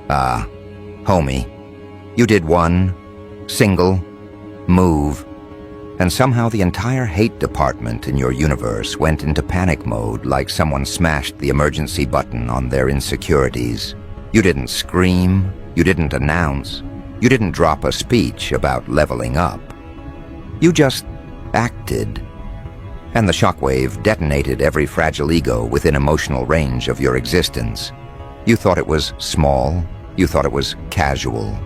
Homie, you did one single move, and somehow the entire hate department in your universe went into panic mode like someone smashed the emergency button on their insecurities. You didn't scream, you didn't announce, you didn't drop a speech about leveling up. You just acted. And the shockwave detonated every fragile ego within emotional range of your existence. You thought it was small, you thought it was casual.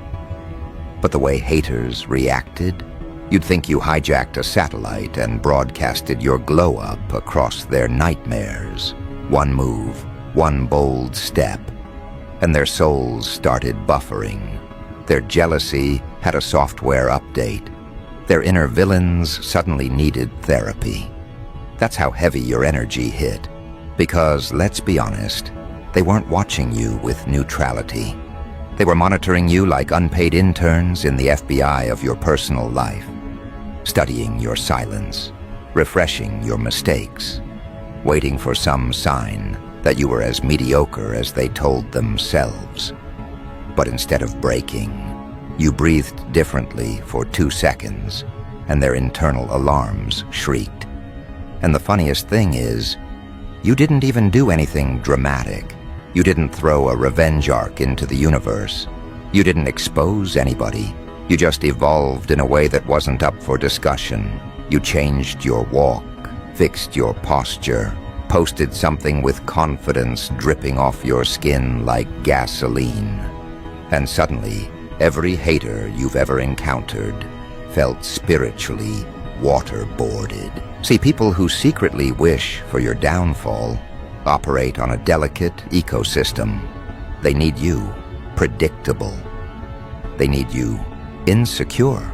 But the way haters reacted, you'd think you hijacked a satellite and broadcasted your glow-up across their nightmares. One move, one bold step, and their souls started buffering. Their jealousy had a software update. Their inner villains suddenly needed therapy. That's how heavy your energy hit. Because, let's be honest, they weren't watching you with neutrality. They were monitoring you like unpaid interns in the FBI of your personal life, studying your silence, refreshing your mistakes, waiting for some sign that you were as mediocre as they told themselves. But instead of breaking, you breathed differently for 2 seconds, and their internal alarms shrieked. And the funniest thing is, you didn't even do anything dramatic. You didn't throw a revenge arc into the universe. You didn't expose anybody. You just evolved in a way that wasn't up for discussion. You changed your walk, fixed your posture, posted something with confidence dripping off your skin like gasoline. And suddenly, every hater you've ever encountered felt spiritually waterboarded. See, people who secretly wish for your downfall operate on a delicate ecosystem. They need you predictable. They need you insecure.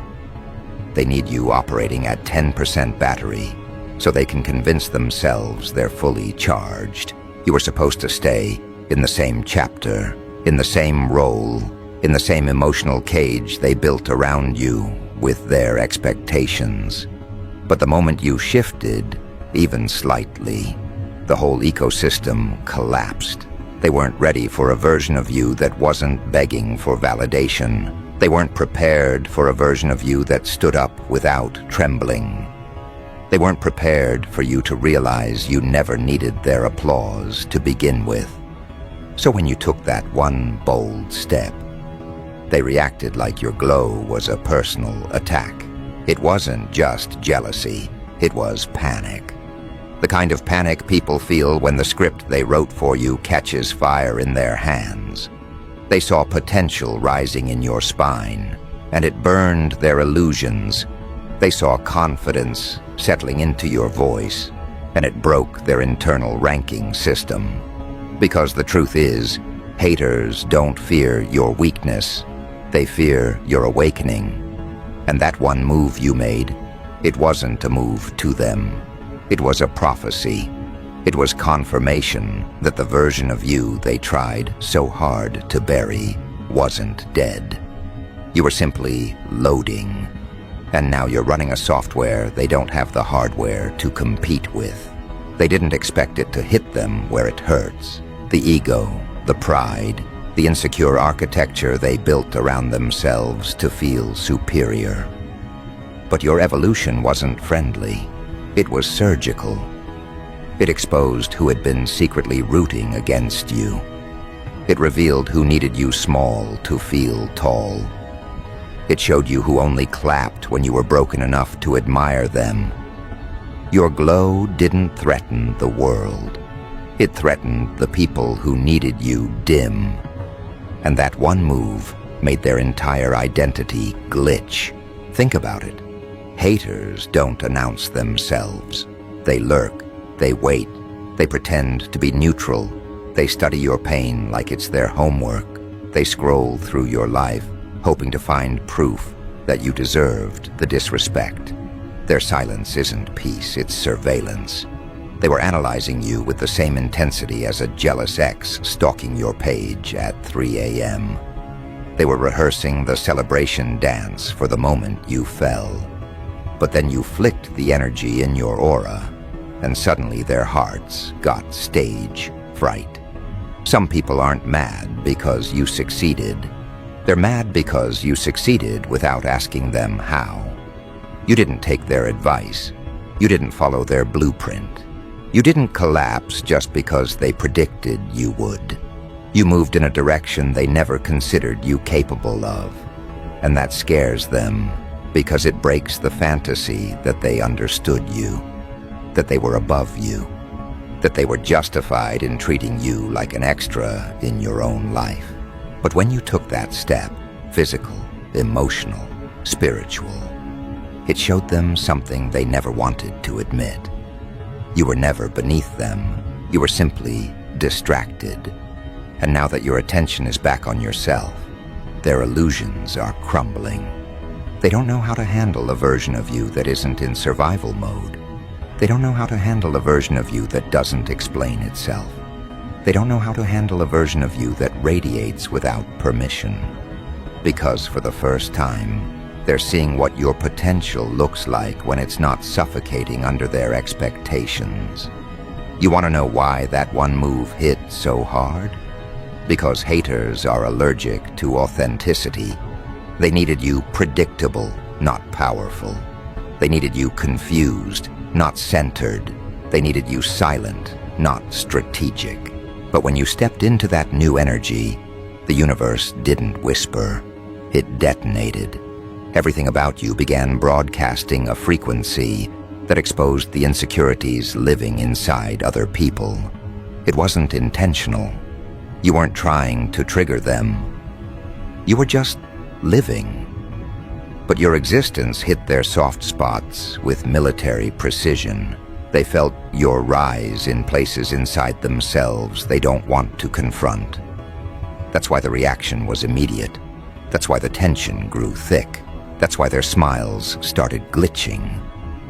They need you operating at 10% battery so they can convince themselves they're fully charged. You were supposed to stay in the same chapter, in the same role, in the same emotional cage they built around you with their expectations. But the moment you shifted, even slightly, the whole ecosystem collapsed. They weren't ready for a version of you that wasn't begging for validation. They weren't prepared for a version of you that stood up without trembling. They weren't prepared for you to realize you never needed their applause to begin with. So when you took that one bold step, they reacted like your glow was a personal attack. It wasn't just jealousy, it was panic. The kind of panic people feel when the script they wrote for you catches fire in their hands. They saw potential rising in your spine, and it burned their illusions. They saw confidence settling into your voice, and it broke their internal ranking system. Because the truth is, haters don't fear your weakness, they fear your awakening. And that one move you made, it wasn't a move to them. It was a prophecy. It was confirmation that the version of you they tried so hard to bury wasn't dead. You were simply loading. And now you're running a software they don't have the hardware to compete with. They didn't expect it to hit them where it hurts. The ego, the pride, the insecure architecture they built around themselves to feel superior. But your evolution wasn't friendly. It was surgical. It exposed who had been secretly rooting against you. It revealed who needed you small to feel tall. It showed you who only clapped when you were broken enough to admire them. Your glow didn't threaten the world. It threatened the people who needed you dim. And that one move made their entire identity glitch. Think about it. Haters don't announce themselves. They lurk, they wait, they pretend to be neutral. They study your pain like it's their homework. They scroll through your life, hoping to find proof that you deserved the disrespect. Their silence isn't peace, it's surveillance. They were analyzing you with the same intensity as a jealous ex stalking your page at 3 a.m. They were rehearsing the celebration dance for the moment you fell. But then you flicked the energy in your aura, and suddenly their hearts got stage fright. Some people aren't mad because you succeeded. They're mad because you succeeded without asking them how. You didn't take their advice. You didn't follow their blueprint. You didn't collapse just because they predicted you would. You moved in a direction they never considered you capable of. And that scares them because it breaks the fantasy that they understood you, that they were above you, that they were justified in treating you like an extra in your own life. But when you took that step, physical, emotional, spiritual, it showed them something they never wanted to admit. You were never beneath them. You were simply distracted. And now that your attention is back on yourself, their illusions are crumbling. They don't know how to handle a version of you that isn't in survival mode. They don't know how to handle a version of you that doesn't explain itself. They don't know how to handle a version of you that radiates without permission. Because for the first time, they're seeing what your potential looks like when it's not suffocating under their expectations. You want to know why that one move hit so hard? Because haters are allergic to authenticity. They needed you predictable, not powerful. They needed you confused, not centered. They needed you silent, not strategic. But when you stepped into that new energy, the universe didn't whisper. It detonated. Everything about you began broadcasting a frequency that exposed the insecurities living inside other people. It wasn't intentional. You weren't trying to trigger them. You were just living. But your existence hit their soft spots with military precision. They felt your rise in places inside themselves they don't want to confront. That's why the reaction was immediate. That's why the tension grew thick. That's why their smiles started glitching.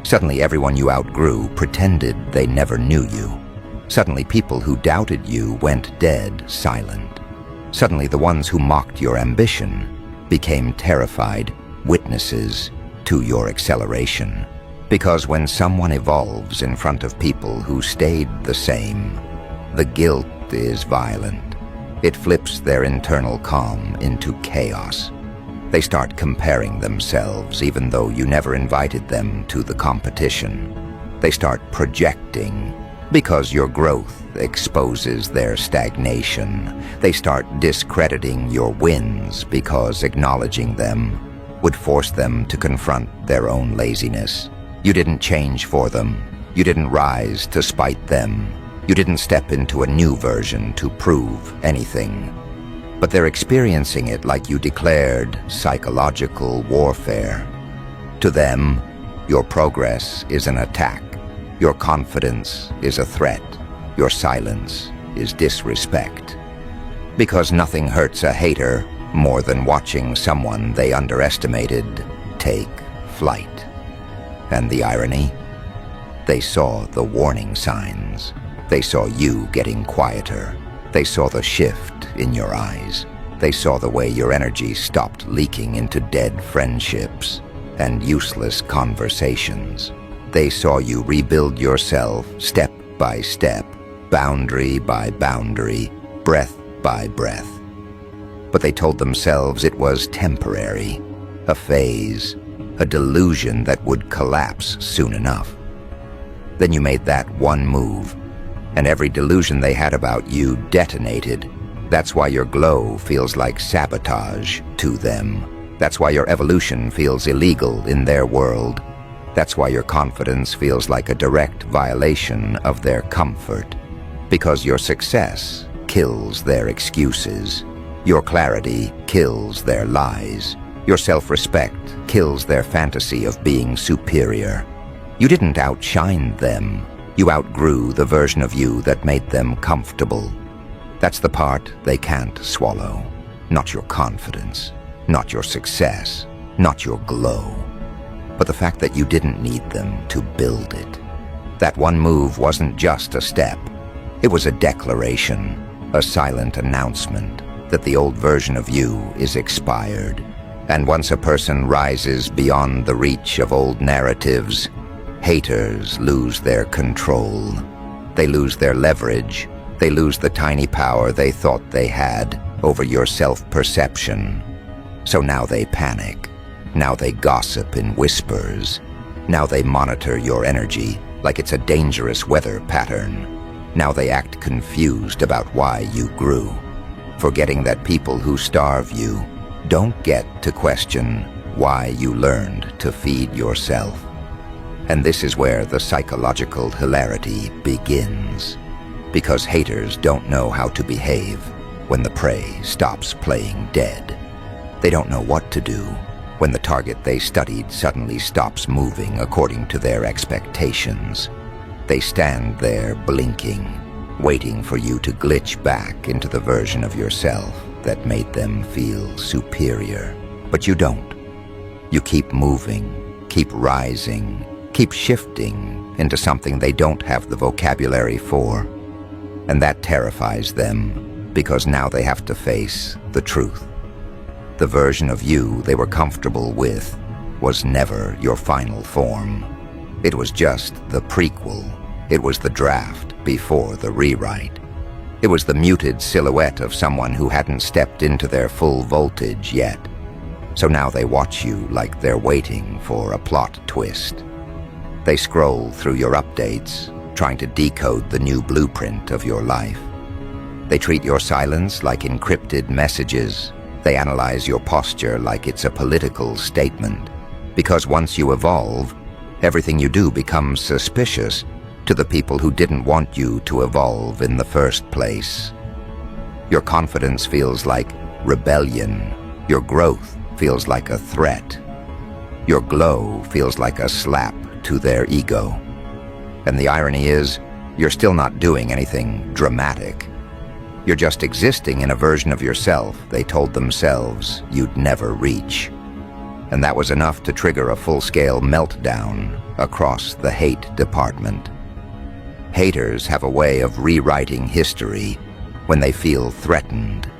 Suddenly everyone you outgrew pretended they never knew you. Suddenly people who doubted you went dead silent. Suddenly the ones who mocked your ambition became terrified witnesses to your acceleration. Because when someone evolves in front of people who stayed the same, the guilt is violent. It flips their internal calm into chaos. They start comparing themselves even though you never invited them to the competition. They start projecting because your growth exposes their stagnation. They start discrediting your wins because acknowledging them would force them to confront their own laziness. You didn't change for them. You didn't rise to spite them. You didn't step into a new version to prove anything. But they're experiencing it like you declared psychological warfare. To them, your progress is an attack. Your confidence is a threat. Your silence is disrespect. Because nothing hurts a hater more than watching someone they underestimated take flight. And the irony? They saw the warning signs. They saw you getting quieter. They saw the shift in your eyes. They saw the way your energy stopped leaking into dead friendships and useless conversations. They saw you rebuild yourself step by step, boundary by boundary, breath by breath. But they told themselves it was temporary, a phase, a delusion that would collapse soon enough. Then you made that one move, and every delusion they had about you detonated. That's why your glow feels like sabotage to them. That's why your evolution feels illegal in their world. That's why your confidence feels like a direct violation of their comfort. Because your success kills their excuses. Your clarity kills their lies. Your self-respect kills their fantasy of being superior. You didn't outshine them. You outgrew the version of you that made them comfortable. That's the part they can't swallow. Not your confidence, not your success, not your glow, but the fact that you didn't need them to build it. That one move wasn't just a step. It was a declaration, a silent announcement that the old version of you is expired. And once a person rises beyond the reach of old narratives, haters lose their control. They lose their leverage. They lose the tiny power they thought they had over your self-perception. So now they panic. Now they gossip in whispers. Now they monitor your energy like it's a dangerous weather pattern. Now they act confused about why you grew, forgetting that people who starve you don't get to question why you learned to feed yourself. And this is where the psychological hilarity begins, because haters don't know how to behave when the prey stops playing dead. They don't know what to do when the target they studied suddenly stops moving according to their expectations. They stand there blinking, waiting for you to glitch back into the version of yourself that made them feel superior. But you don't. You keep moving, keep rising, keep shifting into something they don't have the vocabulary for. And that terrifies them, because now they have to face the truth. The version of you they were comfortable with was never your final form. It was just the prequel. It was the draft before the rewrite. It was the muted silhouette of someone who hadn't stepped into their full voltage yet. So now they watch you like they're waiting for a plot twist. They scroll through your updates, trying to decode the new blueprint of your life. They treat your silence like encrypted messages. They analyze your posture like it's a political statement. Because once you evolve, everything you do becomes suspicious to the people who didn't want you to evolve in the first place. Your confidence feels like rebellion. Your growth feels like a threat. Your glow feels like a slap to their ego. And the irony is, you're still not doing anything dramatic. You're just existing in a version of yourself they told themselves you'd never reach. And that was enough to trigger a full-scale meltdown across the hate department. Haters have a way of rewriting history when they feel threatened.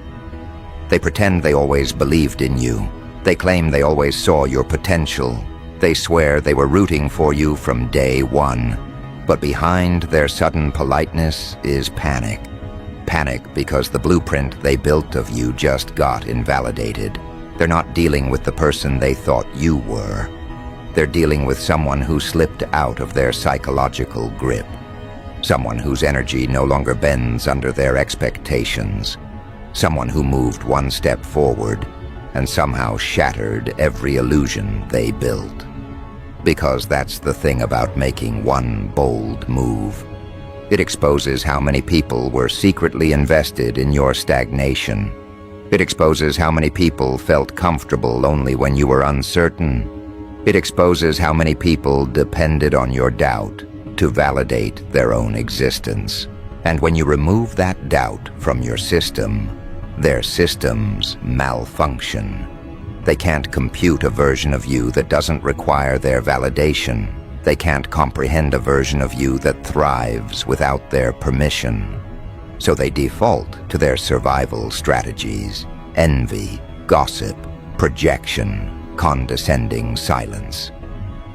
They pretend they always believed in you. They claim they always saw your potential. They swear they were rooting for you from day one. But behind their sudden politeness is panic. Panic because the blueprint they built of you just got invalidated. They're not dealing with the person they thought you were. They're dealing with someone who slipped out of their psychological grip. Someone whose energy no longer bends under their expectations. Someone who moved one step forward and somehow shattered every illusion they built. Because that's the thing about making one bold move. It exposes how many people were secretly invested in your stagnation. It exposes how many people felt comfortable only when you were uncertain. It exposes how many people depended on your doubt to validate their own existence. And when you remove that doubt from your system, their systems malfunction. They can't compute a version of you that doesn't require their validation. They can't comprehend a version of you that thrives without their permission. So they default to their survival strategies: envy, gossip, projection, condescending silence.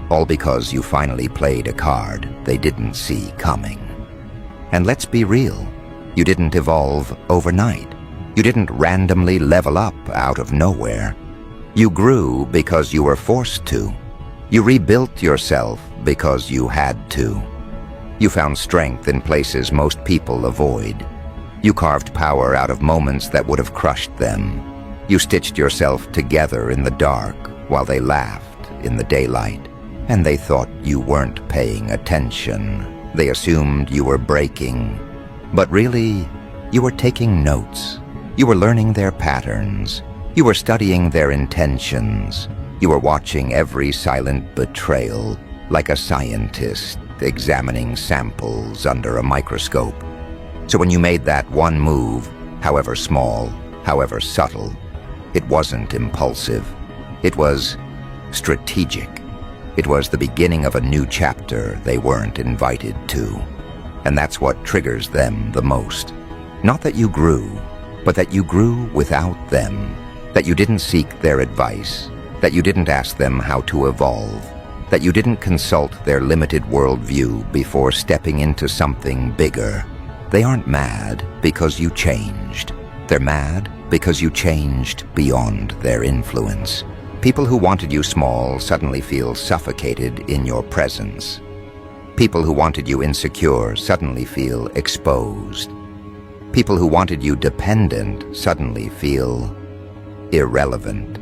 All because you finally played a card they didn't see coming. And let's be real, you didn't evolve overnight. You didn't randomly level up out of nowhere. You grew because you were forced to. You rebuilt yourself because you had to. You found strength in places most people avoid. You carved power out of moments that would have crushed them. You stitched yourself together in the dark while they laughed in the daylight. And they thought you weren't paying attention. They assumed you were breaking. But really, you were taking notes. You were learning their patterns. You were studying their intentions. You were watching every silent betrayal like a scientist examining samples under a microscope. So when you made that one move, however small, however subtle, it wasn't impulsive. It was strategic. It was the beginning of a new chapter they weren't invited to. And that's what triggers them the most. Not that you grew, but that you grew without them. That you didn't seek their advice. That you didn't ask them how to evolve. That you didn't consult their limited worldview before stepping into something bigger. They aren't mad because you changed. They're mad because you changed beyond their influence. People who wanted you small suddenly feel suffocated in your presence. People who wanted you insecure suddenly feel exposed. People who wanted you dependent suddenly feel irrelevant.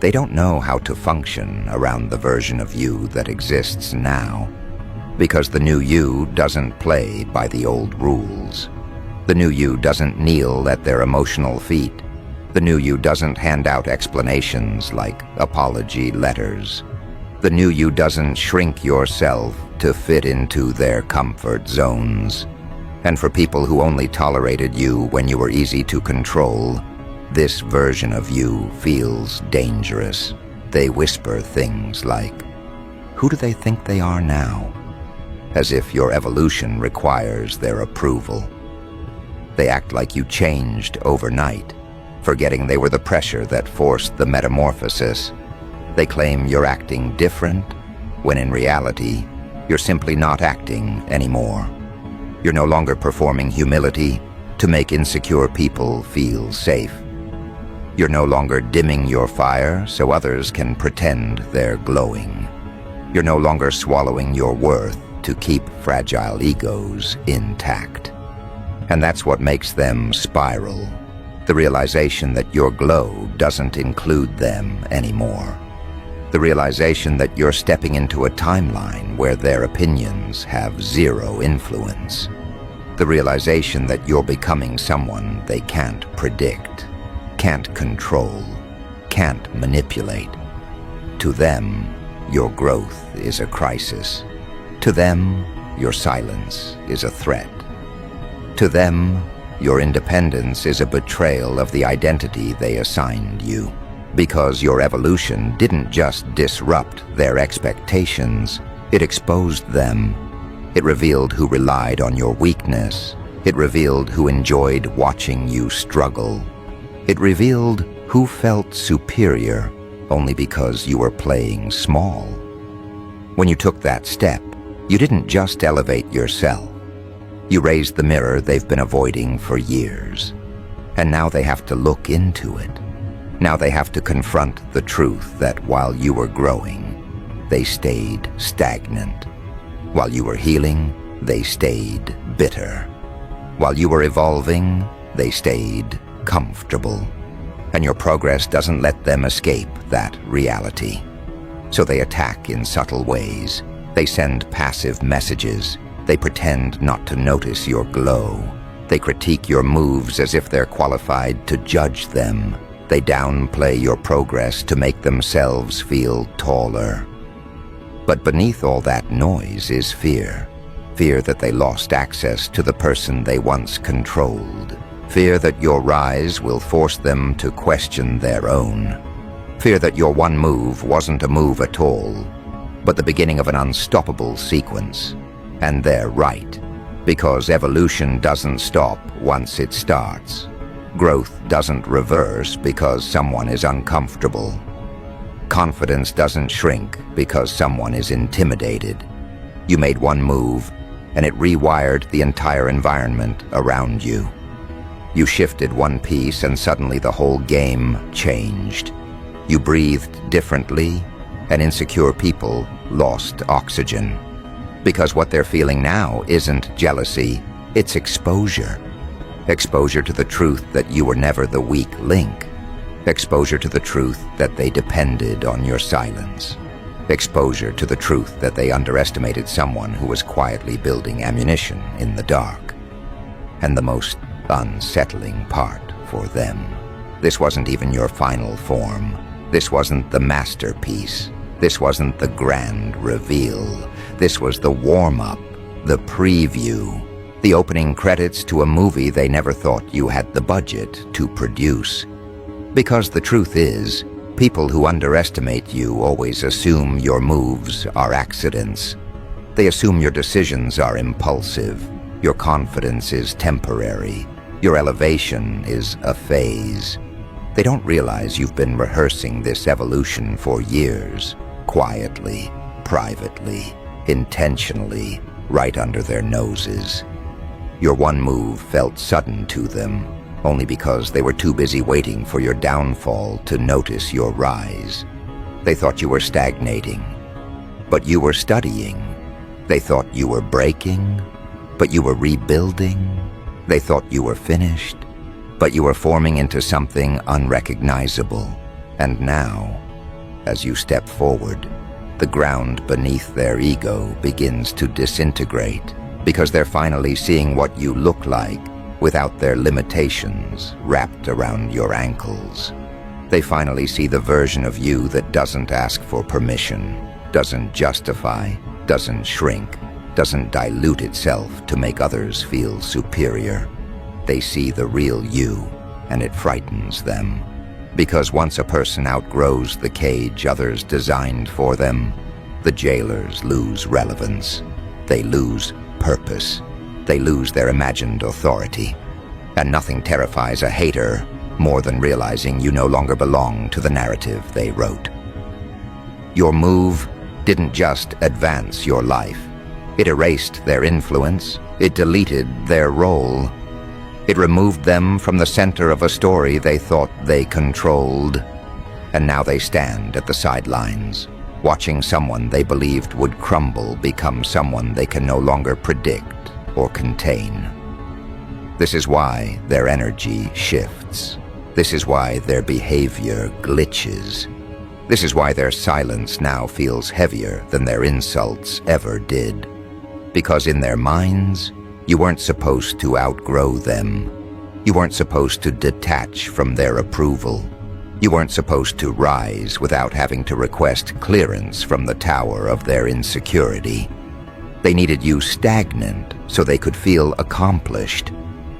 They don't know how to function around the version of you that exists now, because the new you doesn't play by the old rules. The new you doesn't kneel at their emotional feet. The new you doesn't hand out explanations like apology letters. The new you doesn't shrink yourself to fit into their comfort zones. And for people who only tolerated you when you were easy to control, this version of you feels dangerous. They whisper things like, "Who do they think they are now?" As if your evolution requires their approval. They act like you changed overnight, forgetting they were the pressure that forced the metamorphosis. They claim you're acting different, when in reality, you're simply not acting anymore. You're no longer performing humility to make insecure people feel safe. You're no longer dimming your fire so others can pretend they're glowing. You're no longer swallowing your worth to keep fragile egos intact. And that's what makes them spiral. The realization that your glow doesn't include them anymore. The realization that you're stepping into a timeline where their opinions have zero influence. The realization that you're becoming someone they can't predict, can't control, can't manipulate. To them, your growth is a crisis. To them, your silence is a threat. To them, your independence is a betrayal of the identity they assigned you. Because your evolution didn't just disrupt their expectations, it exposed them. It revealed who relied on your weakness. It revealed who enjoyed watching you struggle. It revealed who felt superior only because you were playing small. When you took that step, you didn't just elevate yourself. You raised the mirror they've been avoiding for years. And now they have to look into it. Now they have to confront the truth that while you were growing, they stayed stagnant. While you were healing, they stayed bitter. While you were evolving, they stayed comfortable. And your progress doesn't let them escape that reality. So they attack in subtle ways. They send passive messages. They pretend not to notice your glow. They critique your moves as if they're qualified to judge them. They downplay your progress to make themselves feel taller. But beneath all that noise is fear. Fear that they lost access to the person they once controlled. Fear that your rise will force them to question their own. Fear that your one move wasn't a move at all, but the beginning of an unstoppable sequence. And they're right, because evolution doesn't stop once it starts. Growth doesn't reverse because someone is uncomfortable. Confidence doesn't shrink because someone is intimidated. You made one move, and it rewired the entire environment around you. You shifted one piece, and suddenly the whole game changed. You breathed differently, and insecure people lost oxygen. Because what they're feeling now isn't jealousy, it's exposure. Exposure to the truth that you were never the weak link. Exposure to the truth that they depended on your silence. Exposure to the truth that they underestimated someone who was quietly building ammunition in the dark. And the most unsettling part for them, this wasn't even your final form. This wasn't the masterpiece. This wasn't the grand reveal. This was the warm-up, the preview, the opening credits to a movie they never thought you had the budget to produce. Because the truth is, people who underestimate you always assume your moves are accidents. They assume your decisions are impulsive, your confidence is temporary, your elevation is a phase. They don't realize you've been rehearsing this evolution for years, quietly, privately, intentionally, right under their noses. Your one move felt sudden to them, only because they were too busy waiting for your downfall to notice your rise. They thought you were stagnating, but you were studying. They thought you were breaking, but you were rebuilding. They thought you were finished, but you were forming into something unrecognizable. And now, as you step forward, the ground beneath their ego begins to disintegrate, because they're finally seeing what you look like without their limitations wrapped around your ankles. They finally see the version of you that doesn't ask for permission, doesn't justify, doesn't shrink, doesn't dilute itself to make others feel superior. They see the real you, and it frightens them. Because once a person outgrows the cage others designed for them, the jailers lose relevance. They lose purpose. They lose their imagined authority. And nothing terrifies a hater more than realizing you no longer belong to the narrative they wrote. Your move didn't just advance your life. It erased their influence. It deleted their role. It removed them from the center of a story they thought they controlled. And now they stand at the sidelines, watching someone they believed would crumble become someone they can no longer predict or contain. This is why their energy shifts. This is why their behavior glitches. This is why their silence now feels heavier than their insults ever did. Because in their minds, you weren't supposed to outgrow them. You weren't supposed to detach from their approval. You weren't supposed to rise without having to request clearance from the tower of their insecurity. They needed you stagnant so they could feel accomplished.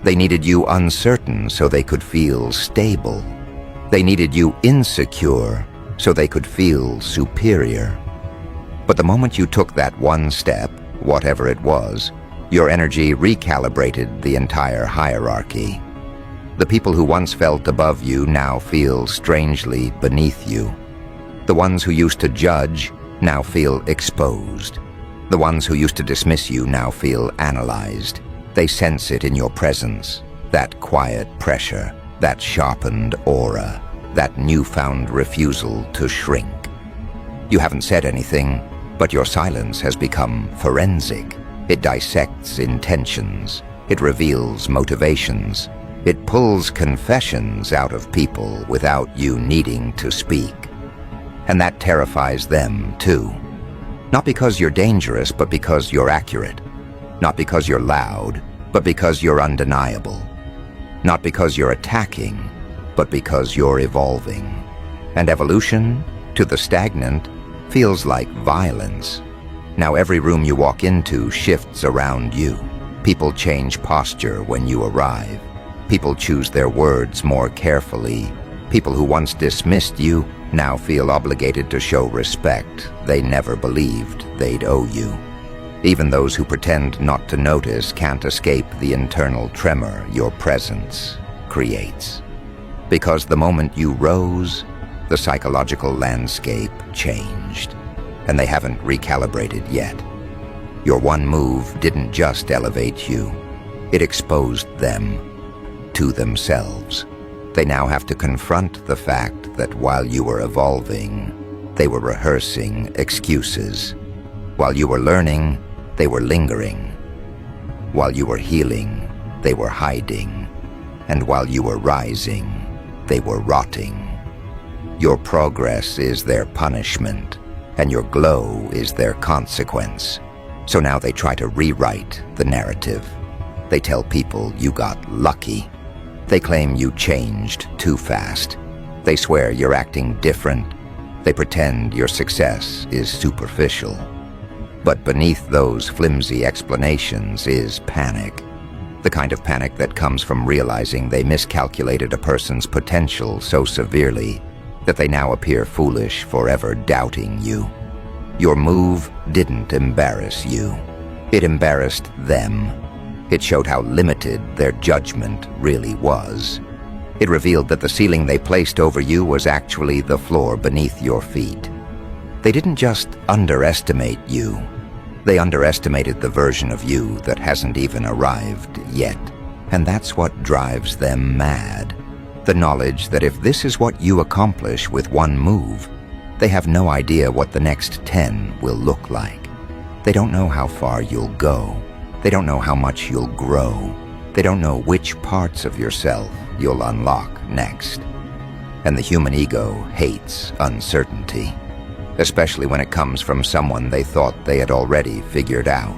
They needed you uncertain so they could feel stable. They needed you insecure so they could feel superior. But the moment you took that one step, whatever it was, your energy recalibrated the entire hierarchy. The people who once felt above you now feel strangely beneath you. The ones who used to judge now feel exposed. The ones who used to dismiss you now feel analyzed. They sense it in your presence, that quiet pressure, that sharpened aura, that newfound refusal to shrink. You haven't said anything, but your silence has become forensic. It dissects intentions. It reveals motivations. It pulls confessions out of people without you needing to speak. And that terrifies them, too. Not because you're dangerous, but because you're accurate. Not because you're loud, but because you're undeniable. Not because you're attacking, but because you're evolving. And evolution, to the stagnant, feels like violence. Now every room you walk into shifts around you. People change posture when you arrive. People choose their words more carefully. People who once dismissed you now feel obligated to show respect they never believed they'd owe you. Even those who pretend not to notice can't escape the internal tremor your presence creates. Because the moment you rose, the psychological landscape changed. And they haven't recalibrated yet. Your one move didn't just elevate you. It exposed them to themselves. They now have to confront the fact that while you were evolving, they were rehearsing excuses. While you were learning, they were lingering. While you were healing, they were hiding. And while you were rising, they were rotting. Your progress is their punishment, and your glow is their consequence. So now they try to rewrite the narrative. They tell people you got lucky. They claim you changed too fast. They swear you're acting different. They pretend your success is superficial. But beneath those flimsy explanations is panic. The kind of panic that comes from realizing they miscalculated a person's potential so severely that they now appear foolish, forever doubting you. Your move didn't embarrass you. It embarrassed them. It showed how limited their judgment really was. It revealed that the ceiling they placed over you was actually the floor beneath your feet. They didn't just underestimate you. They underestimated the version of you that hasn't even arrived yet. And that's what drives them mad. The knowledge that if this is what you accomplish with one move, they have no idea what the next 10 will look like. They don't know how far you'll go. They don't know how much you'll grow. They don't know which parts of yourself you'll unlock next. And the human ego hates uncertainty, especially when it comes from someone they thought they had already figured out.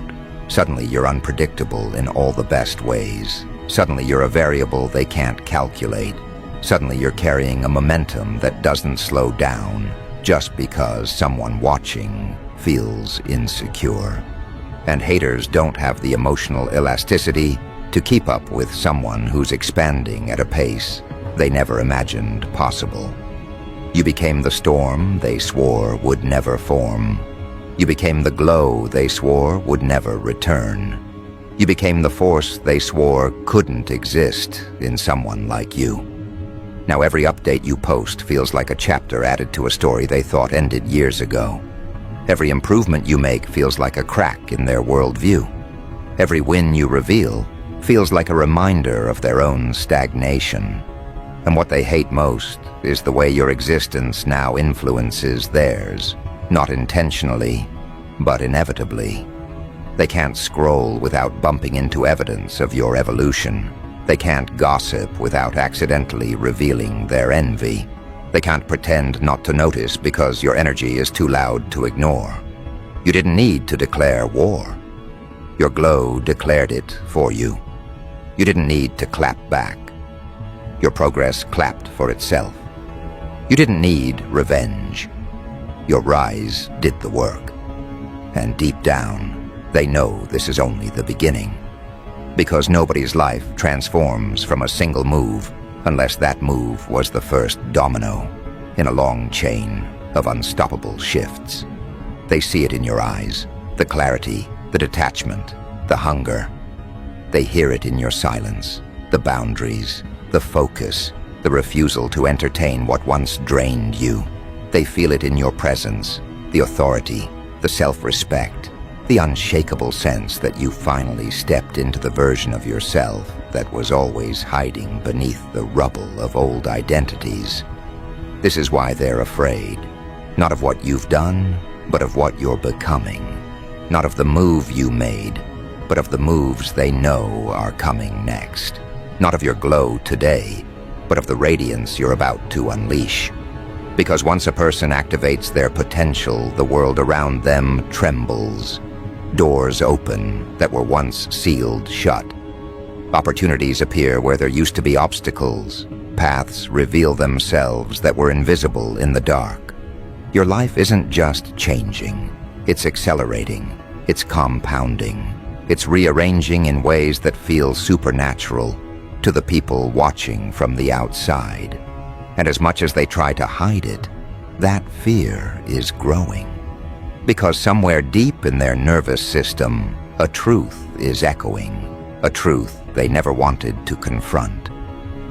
Suddenly you're unpredictable in all the best ways. Suddenly you're a variable they can't calculate. Suddenly you're carrying a momentum that doesn't slow down just because someone watching feels insecure. And haters don't have the emotional elasticity to keep up with someone who's expanding at a pace they never imagined possible. You became the storm they swore would never form. You became the glow they swore would never return. You became the force they swore couldn't exist in someone like you. Now every update you post feels like a chapter added to a story they thought ended years ago. Every improvement you make feels like a crack in their worldview. Every win you reveal feels like a reminder of their own stagnation. And what they hate most is the way your existence now influences theirs, not intentionally, but inevitably. They can't scroll without bumping into evidence of your evolution. They can't gossip without accidentally revealing their envy. They can't pretend not to notice because your energy is too loud to ignore. You didn't need to declare war. Your glow declared it for you. You didn't need to clap back. Your progress clapped for itself. You didn't need revenge. Your rise did the work. And deep down, they know this is only the beginning. Because nobody's life transforms from a single move unless that move was the first domino in a long chain of unstoppable shifts. They see it in your eyes, the clarity, the detachment, the hunger. They hear it in your silence, the boundaries, the focus, the refusal to entertain what once drained you. They feel it in your presence, the authority, the self-respect, the unshakable sense that you finally stepped into the version of yourself that was always hiding beneath the rubble of old identities. This is why they're afraid, not of what you've done, but of what you're becoming. Not of the move you made, but of the moves they know are coming next. Not of your glow today, but of the radiance you're about to unleash. Because once a person activates their potential, the world around them trembles. Doors open that were once sealed shut. Opportunities appear where there used to be obstacles. Paths reveal themselves that were invisible in the dark. Your life isn't just changing. It's accelerating. It's compounding. It's rearranging in ways that feel supernatural to the people watching from the outside. And as much as they try to hide it, that fear is growing. Because somewhere deep in their nervous system, a truth is echoing, a truth they never wanted to confront.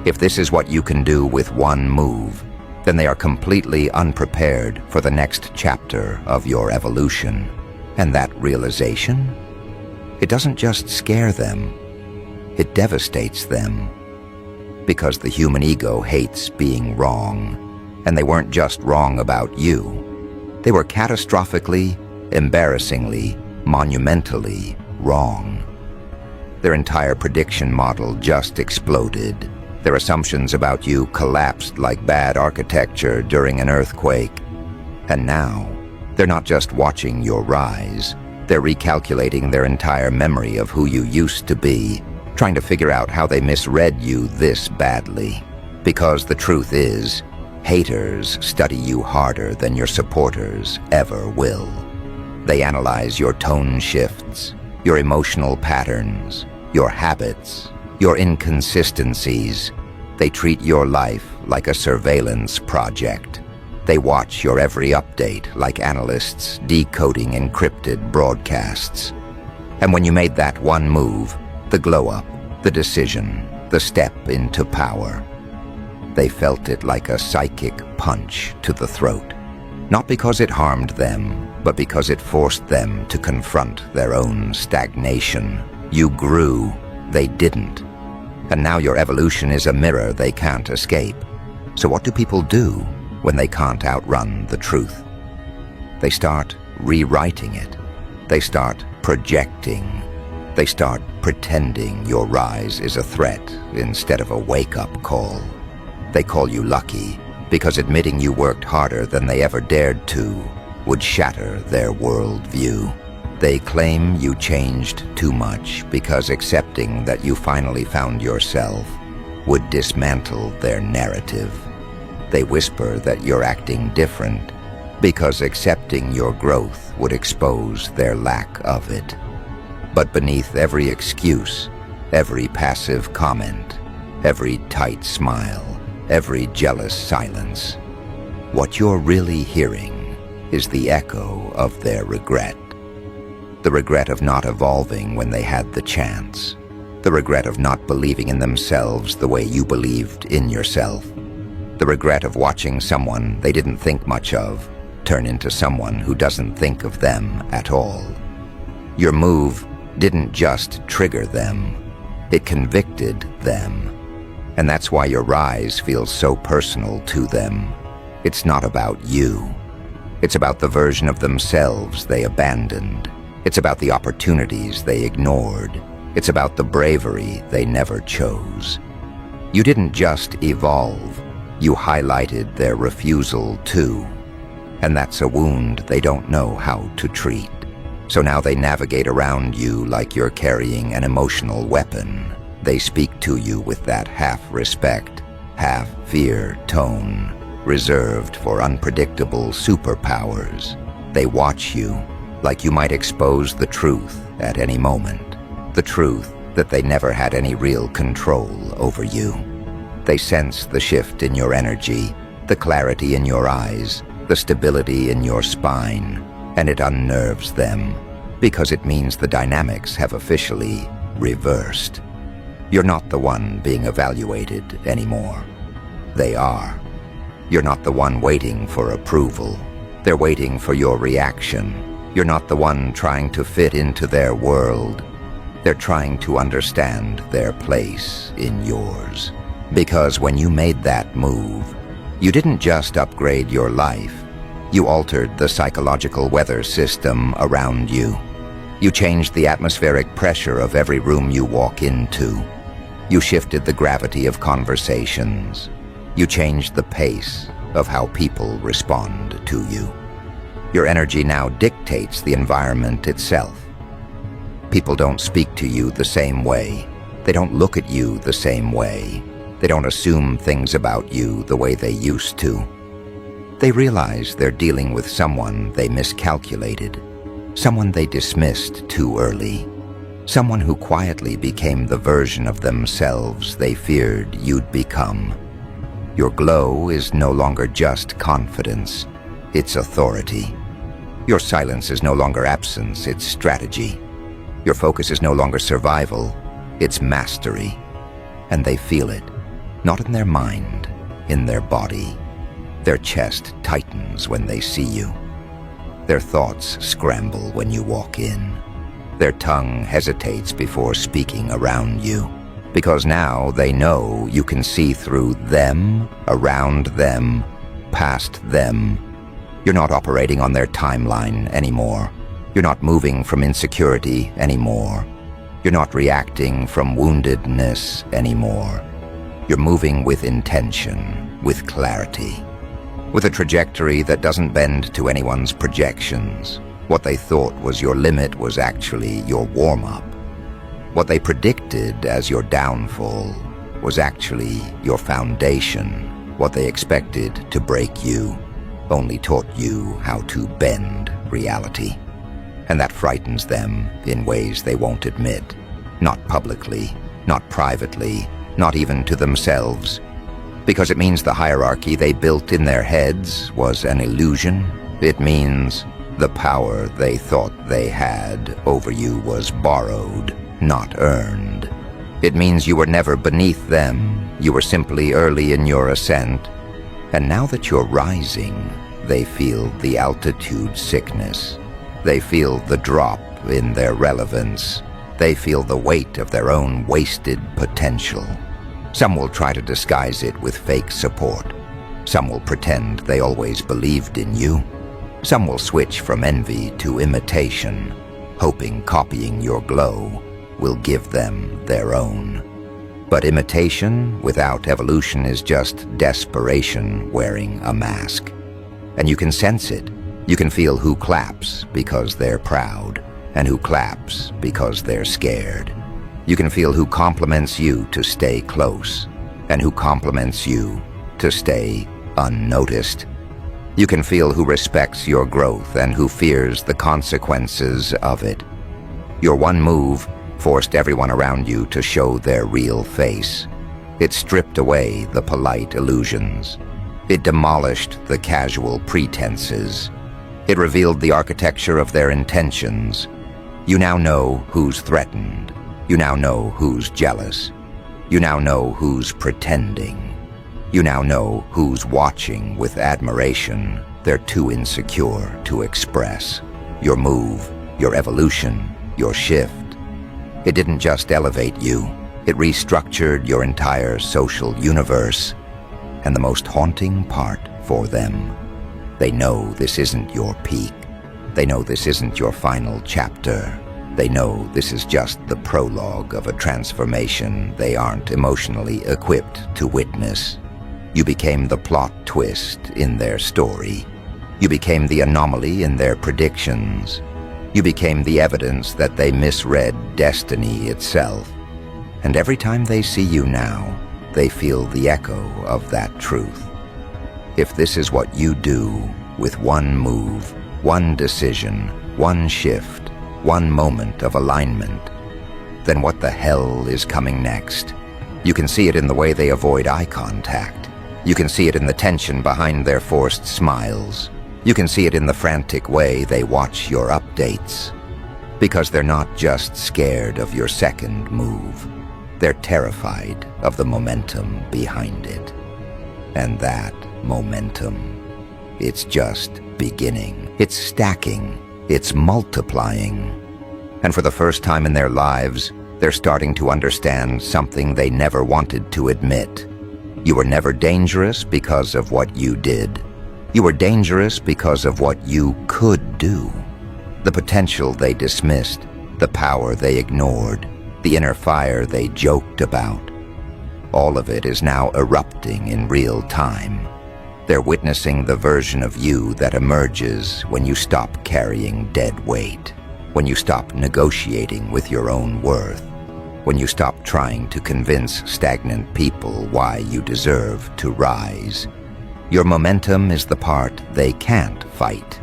If this is what you can do with one move, then they are completely unprepared for the next chapter of your evolution. And that realization? It doesn't just scare them, it devastates them. Because the human ego hates being wrong, and they weren't just wrong about you. They were catastrophically, embarrassingly, monumentally wrong. Their entire prediction model just exploded. Their assumptions about you collapsed like bad architecture during an earthquake. And now, they're not just watching your rise, they're recalculating their entire memory of who you used to be, trying to figure out how they misread you this badly. Because the truth is, haters study you harder than your supporters ever will. They analyze your tone shifts, your emotional patterns, your habits, your inconsistencies. They treat your life like a surveillance project. They watch your every update like analysts decoding encrypted broadcasts. And when you made that one move, the glow-up, the decision, the step into power, they felt it like a psychic punch to the throat. Not because it harmed them, but because it forced them to confront their own stagnation. You grew, they didn't. And now your evolution is a mirror they can't escape. So what do people do when they can't outrun the truth? They start rewriting it. They start projecting. They start pretending your rise is a threat instead of a wake-up call. They call you lucky because admitting you worked harder than they ever dared to would shatter their worldview. They claim you changed too much because accepting that you finally found yourself would dismantle their narrative. They whisper that you're acting different because accepting your growth would expose their lack of it. But beneath every excuse, every passive comment, every tight smile, every jealous silence, what you're really hearing is the echo of their regret. The regret of not evolving when they had the chance. The regret of not believing in themselves the way you believed in yourself. The regret of watching someone they didn't think much of turn into someone who doesn't think of them at all. Your move didn't just trigger them, it convicted them. And that's why your rise feels so personal to them. It's not about you. It's about the version of themselves they abandoned. It's about the opportunities they ignored. It's about the bravery they never chose. You didn't just evolve, you highlighted their refusal too. And that's a wound they don't know how to treat. So now they navigate around you like you're carrying an emotional weapon. They speak to you with that half-respect, half-fear tone, reserved for unpredictable superpowers. They watch you like you might expose the truth at any moment, the truth that they never had any real control over you. They sense the shift in your energy, the clarity in your eyes, the stability in your spine, and it unnerves them because it means the dynamics have officially reversed. You're not the one being evaluated anymore. They are. You're not the one waiting for approval. They're waiting for your reaction. You're not the one trying to fit into their world. They're trying to understand their place in yours. Because when you made that move, you didn't just upgrade your life. You altered the psychological weather system around you. You changed the atmospheric pressure of every room you walk into. You shifted the gravity of conversations. You changed the pace of how people respond to you. Your energy now dictates the environment itself. People don't speak to you the same way. They don't look at you the same way. They don't assume things about you the way they used to. They realize they're dealing with someone they miscalculated, someone they dismissed too early, someone who quietly became the version of themselves they feared you'd become. Your glow is no longer just confidence, it's authority. Your silence is no longer absence, it's strategy. Your focus is no longer survival, it's mastery. And they feel it, not in their mind, in their body. Their chest tightens when they see you. Their thoughts scramble when you walk in. Their tongue hesitates before speaking around you. Because now they know you can see through them, around them, past them. You're not operating on their timeline anymore. You're not moving from insecurity anymore. You're not reacting from woundedness anymore. You're moving with intention, with clarity, with a trajectory that doesn't bend to anyone's projections. What they thought was your limit was actually your warm-up. What they predicted as your downfall was actually your foundation. What they expected to break you only taught you how to bend reality. And that frightens them in ways they won't admit. Not publicly, not privately, not even to themselves. Because it means the hierarchy they built in their heads was an illusion. It means the power they thought they had over you was borrowed, not earned. It means you were never beneath them. You were simply early in your ascent. And now that you're rising, they feel the altitude sickness. They feel the drop in their relevance. They feel the weight of their own wasted potential. Some will try to disguise it with fake support. Some will pretend they always believed in you. Some will switch from envy to imitation, hoping copying your glow will give them their own. But imitation without evolution is just desperation wearing a mask. And you can sense it. You can feel who claps because they're proud, and who claps because they're scared. You can feel who compliments you to stay close, and who compliments you to stay unnoticed. You can feel who respects your growth and who fears the consequences of it. Your one move forced everyone around you to show their real face. It stripped away the polite illusions. It demolished the casual pretenses. It revealed the architecture of their intentions. You now know who's threatened. You now know who's jealous. You now know who's pretending. You now know who's watching with admiration. They're too insecure to express. Your move, your evolution, your shift. It didn't just elevate you. It restructured your entire social universe. And the most haunting part for them, they know this isn't your peak. They know this isn't your final chapter. They know this is just the prologue of a transformation they aren't emotionally equipped to witness. You became the plot twist in their story. You became the anomaly in their predictions. You became the evidence that they misread destiny itself. And every time they see you now, they feel the echo of that truth. If this is what you do with one move, one decision, one shift, one moment of alignment, then what the hell is coming next? You can see it in the way they avoid eye contact. You can see it in the tension behind their forced smiles. You can see it in the frantic way they watch your updates. Because they're not just scared of your second move. They're terrified of the momentum behind it. And that momentum, it's just beginning. It's stacking. It's multiplying. And for the first time in their lives, they're starting to understand something they never wanted to admit. You were never dangerous because of what you did. You were dangerous because of what you could do. The potential they dismissed, the power they ignored, the inner fire they joked about. All of it is now erupting in real time. They're witnessing the version of you that emerges when you stop carrying dead weight, when you stop negotiating with your own worth, when you stop trying to convince stagnant people why you deserve to rise. Your momentum is the part they can't fight,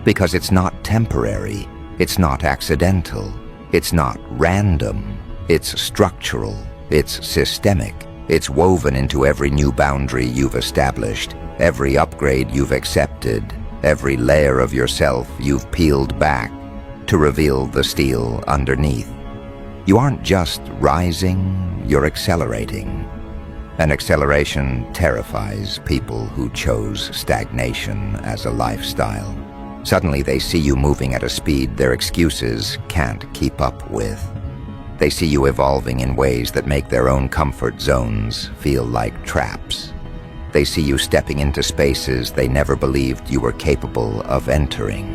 because it's not temporary, it's not accidental, it's not random, it's structural, it's systemic, it's woven into every new boundary you've established, every upgrade you've accepted, every layer of yourself you've peeled back to reveal the steel underneath. You aren't just rising, you're accelerating. And acceleration terrifies people who chose stagnation as a lifestyle. Suddenly they see you moving at a speed their excuses can't keep up with. They see you evolving in ways that make their own comfort zones feel like traps. They see you stepping into spaces they never believed you were capable of entering.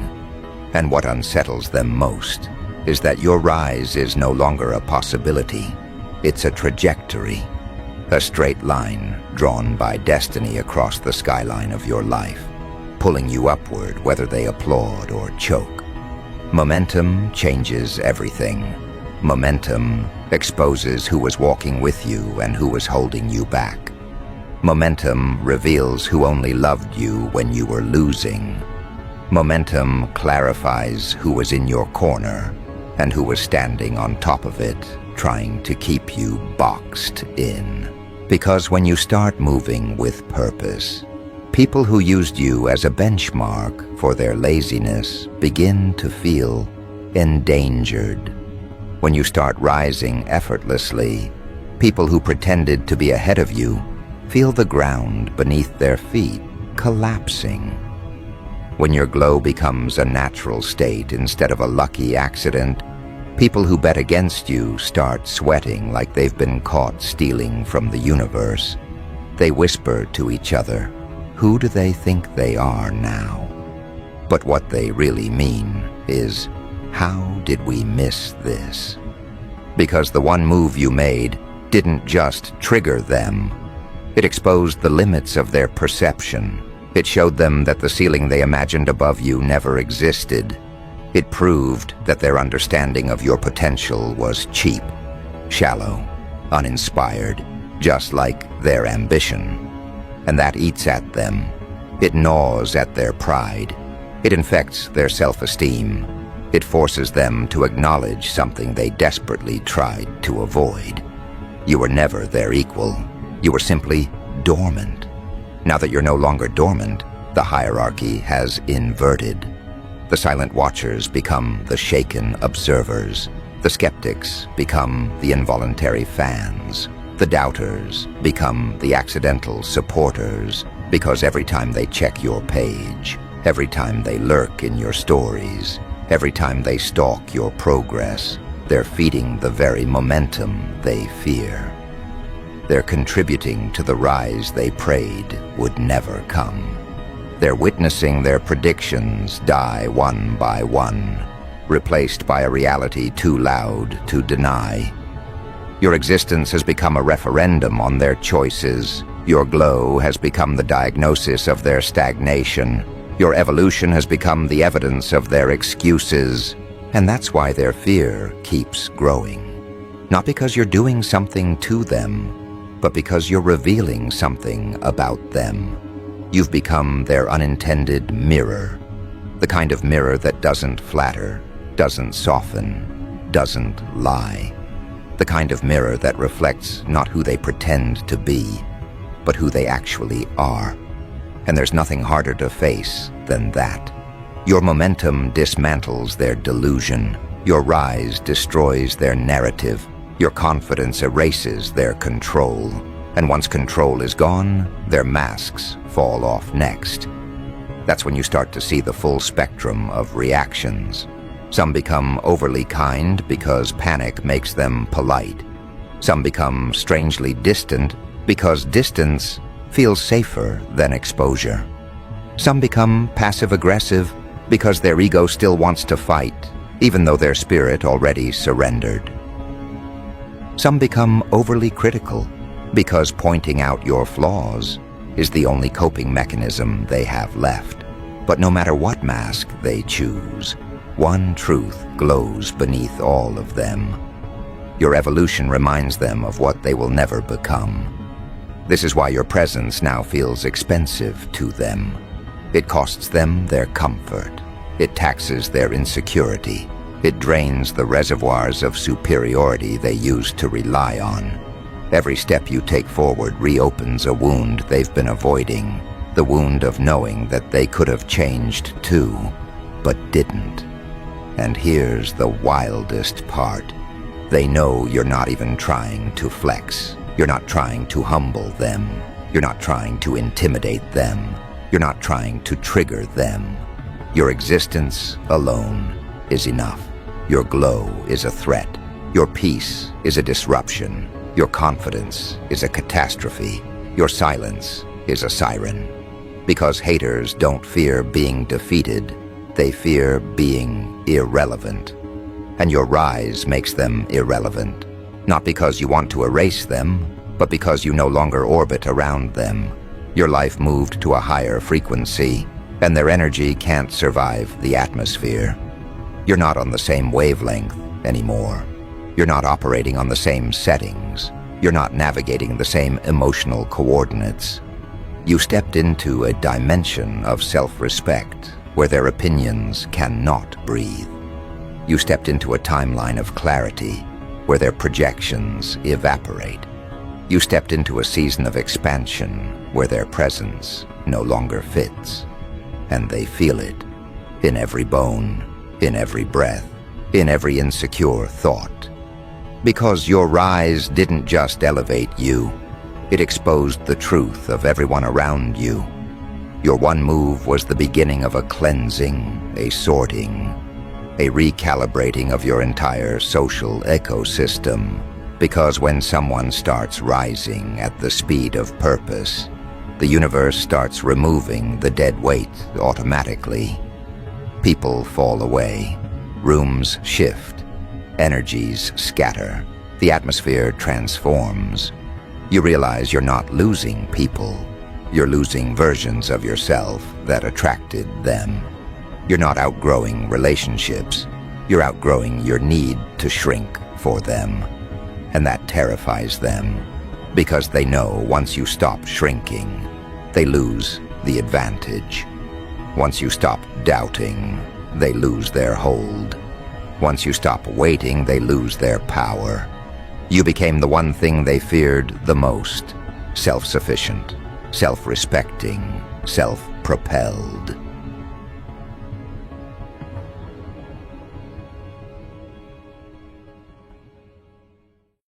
And what unsettles them most is that your rise is no longer a possibility. It's a trajectory. A straight line drawn by destiny across the skyline of your life, pulling you upward whether they applaud or choke. Momentum changes everything. Momentum exposes who was walking with you and who was holding you back. Momentum reveals who only loved you when you were losing. Momentum clarifies who was in your corner and who was standing on top of it, trying to keep you boxed in. Because when you start moving with purpose, people who used you as a benchmark for their laziness begin to feel endangered. When you start rising effortlessly, people who pretended to be ahead of you feel the ground beneath their feet collapsing. when your glow becomes a natural state instead of a lucky accident, people who bet against you start sweating like they've been caught stealing from the universe. They whisper to each other, "Who do they think they are now?" But what they really mean is, "How did we miss this?" Because the one move you made didn't just trigger them. It exposed the limits of their perception. It showed them that the ceiling they imagined above you never existed. It proved that their understanding of your potential was cheap, shallow, uninspired, just like their ambition. And that eats at them. It gnaws at their pride. It infects their self-esteem. It forces them to acknowledge something they desperately tried to avoid. You were never their equal. You were simply dormant. Now that you're no longer dormant, the hierarchy has inverted. The silent watchers become the shaken observers. The skeptics become the involuntary fans. The doubters become the accidental supporters, because every time they check your page, every time they lurk in your stories, every time they stalk your progress, they're feeding the very momentum they fear. They're contributing to the rise they prayed would never come. They're witnessing their predictions die one by one, replaced by a reality too loud to deny. Your existence has become a referendum on their choices. Your glow has become the diagnosis of their stagnation. Your evolution has become the evidence of their excuses. And that's why their fear keeps growing. Not because you're doing something to them, but because you're revealing something about them. You've become their unintended mirror, the kind of mirror that doesn't flatter, doesn't soften, doesn't lie, the kind of mirror that reflects not who they pretend to be, but who they actually are. And there's nothing harder to face than that. Your momentum dismantles their delusion. Your rise destroys their narrative. Your confidence erases their control. And once control is gone, their masks fall off next. That's when you start to see the full spectrum of reactions. Some become overly kind because panic makes them polite. Some become strangely distant because distance feels safer than exposure. Some become passive-aggressive because their ego still wants to fight, even though their spirit already surrendered. Some become overly critical because pointing out your flaws is the only coping mechanism they have left. But no matter what mask they choose, one truth glows beneath all of them. Your evolution reminds them of what they will never become. This is why your presence now feels expensive to them. It costs them their comfort. It taxes their insecurity. It drains the reservoirs of superiority they used to rely on. Every step you take forward reopens a wound they've been avoiding, the wound of knowing that they could have changed too, but didn't. And here's the wildest part. They know you're not even trying to flex. You're not trying to humble them. You're not trying to intimidate them. You're not trying to trigger them. Your existence alone is enough. Your glow is a threat. Your peace is a disruption. Your confidence is a catastrophe. Your silence is a siren. Because haters don't fear being defeated, they fear being irrelevant. And your rise makes them irrelevant. Not because you want to erase them, but because you no longer orbit around them. Your life moved to a higher frequency, and their energy can't survive the atmosphere. You're not on the same wavelength anymore. You're not operating on the same settings. You're not navigating the same emotional coordinates. You stepped into a dimension of self-respect where their opinions cannot breathe. You stepped into a timeline of clarity where their projections evaporate. You stepped into a season of expansion where their presence no longer fits. And they feel it in every bone, in every breath, in every insecure thought. Because your rise didn't just elevate you, it exposed the truth of everyone around you. Your one move was the beginning of a cleansing, a sorting, a recalibrating of your entire social ecosystem. Because when someone starts rising at the speed of purpose, the universe starts removing the dead weight automatically. People fall away, rooms shift, energies scatter, the atmosphere transforms. You realize you're not losing people, you're losing versions of yourself that attracted them. You're not outgrowing relationships, you're outgrowing your need to shrink for them. And that terrifies them, because they know once you stop shrinking, they lose the advantage. Once you stop doubting, they lose their hold. Once you stop waiting, they lose their power. You became the one thing they feared the most: self-sufficient, self-respecting, self-propelled.